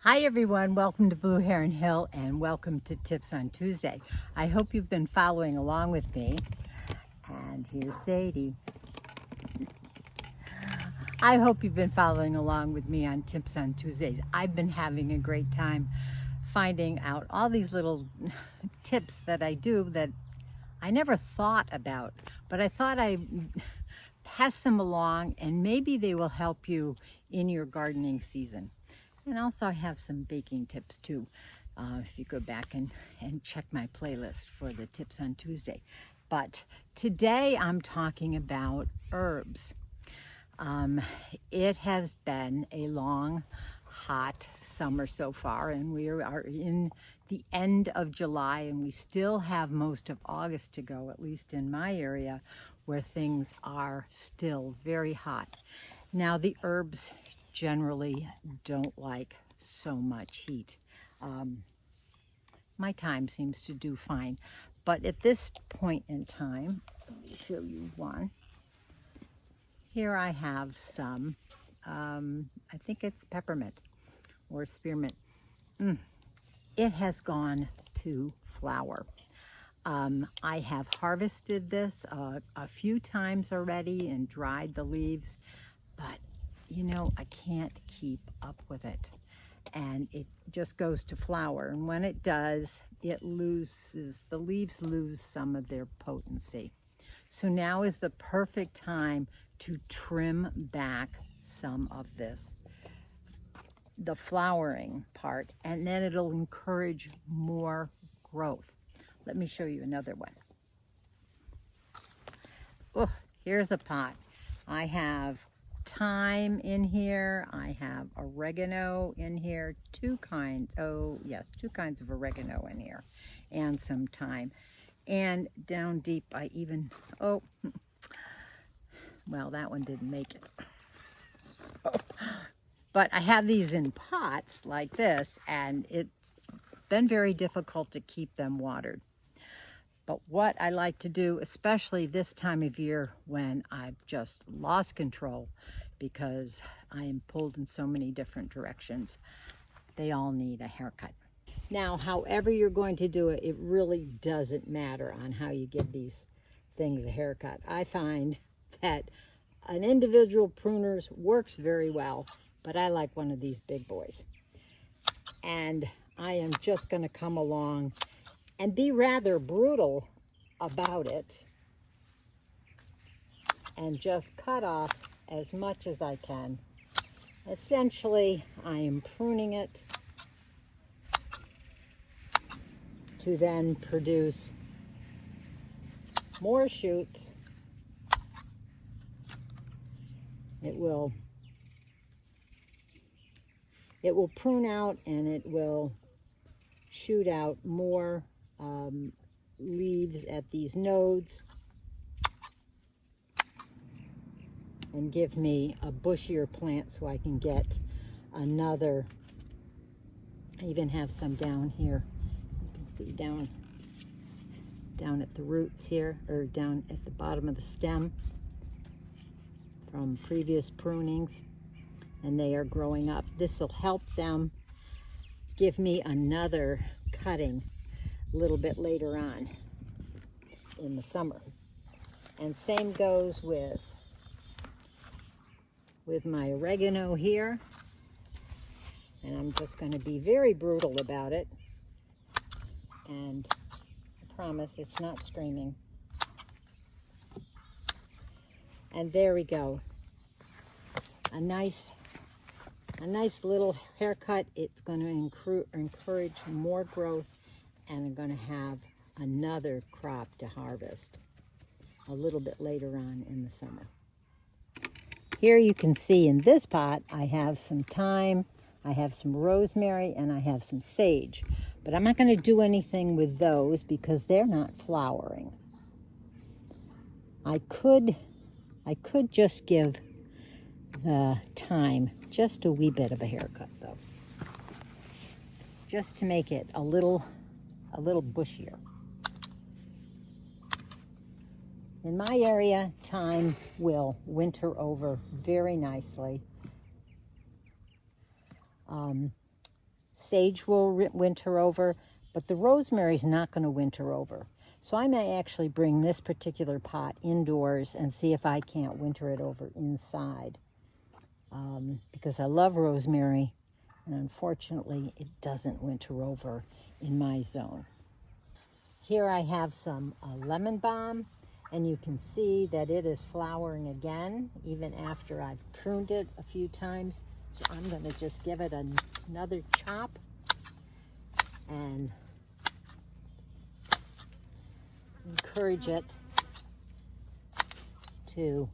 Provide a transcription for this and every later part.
Hi everyone, welcome to Blue Heron Hill and welcome to Tips on Tuesday. I hope you've been following along with me. And here's Sadie. I hope you've been following along with me on Tips on Tuesdays. I've been having a great time finding out all these little tips that I do that I never thought about, but I thought I'd pass them along and maybe they will help you in your gardening season. And also I have some baking tips too, if you go back and check my playlist for the Tips on Tuesday. But today I'm talking about herbs. It has been a long, hot summer so far, and we are in the end of July, and we still have most of August to go, at least in my area, where things are still very hot. Now, the herbs generally don't like so much heat. My thyme seems to do fine, but at this point in time, let me show you one. Here I have some, I think it's peppermint or spearmint. It has gone to flower. I have harvested this a few times already and dried the leaves, but you know, I can't keep up with it. And it just goes to flower. And when it does, the leaves lose some of their potency. So now is the perfect time to trim back some of this, the flowering part, and then it'll encourage more growth. Let me show you another one. Oh, here's a pot. I have thyme in here. I have oregano in here. Two kinds of oregano in here, and some thyme. And down deep, I even, well, that one didn't make it. But I have these in pots like this, and it's been very difficult to keep them watered. But what I like to do, especially this time of year when I've just lost control because I am pulled in so many different directions, they all need a haircut. Now, however you're going to do it, it really doesn't matter on how you give these things a haircut. I find that an individual pruner's works very well, but I like one of these big boys. And I am just going to come along and be rather brutal about it and just cut off as much as I can. Essentially, I am pruning it to then produce more shoots. It will prune out and it will shoot out more leaves at these nodes and give me a bushier plant so I can get another. I even have some down here. You can see down at the roots here, or down at the bottom of the stem from previous prunings, and they are growing up. This will help them give me another cutting a little bit later on in the summer. And same goes with my oregano here. And I'm just going to be very brutal about it. And I promise it's not screaming. And there we go. A nice little haircut. It's going to encourage more growth, and I'm going to have another crop to harvest a little bit later on in the summer. Here you can see in this pot I have some thyme, I have some rosemary, and I have some sage. But I'm not going to do anything with those because they're not flowering. I could just give the thyme just a wee bit of a haircut though, just to make it a little bushier. In my area, thyme will winter over very nicely. Sage will winter over, but the rosemary is not going to winter over. So I may actually bring this particular pot indoors and see if I can't winter it over inside. Because I love rosemary, and unfortunately it doesn't winter over in my zone. Here I have some lemon balm, and you can see that it is flowering again, even after I've pruned it a few times. So I'm going to just give it another chop and encourage it to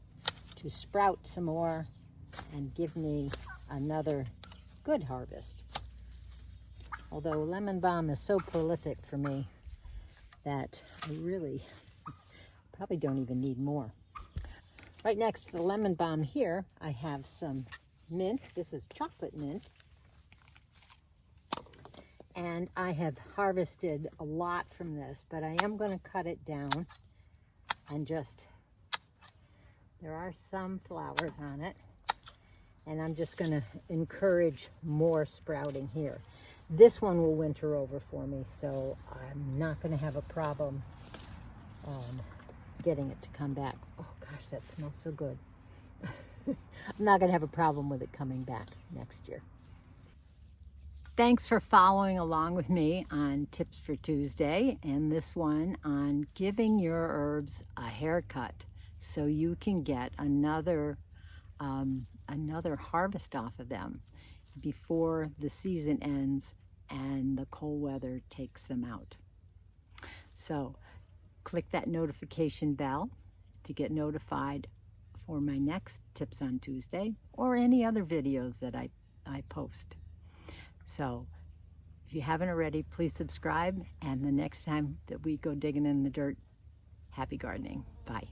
sprout some more and give me another good harvest. Although lemon balm is so prolific for me that I really probably don't even need more. Right next to the lemon balm here, I have some mint. This is chocolate mint. And I have harvested a lot from this, but I am going to cut it down and there are some flowers on it. And I'm just going to encourage more sprouting here. This one will winter over for me, so I'm not going to have a problem getting it to come back. Oh gosh, that smells so good. I'm not going to have a problem with it coming back next year. Thanks for following along with me on Tips for Tuesday, and this one on giving your herbs a haircut so you can get another harvest off of them before the season ends and the cold weather takes them out. So click that notification bell to get notified for my next Tips on Tuesday or any other videos that I post. So if you haven't already, please subscribe, and the next time that we go digging in the dirt, happy gardening. Bye.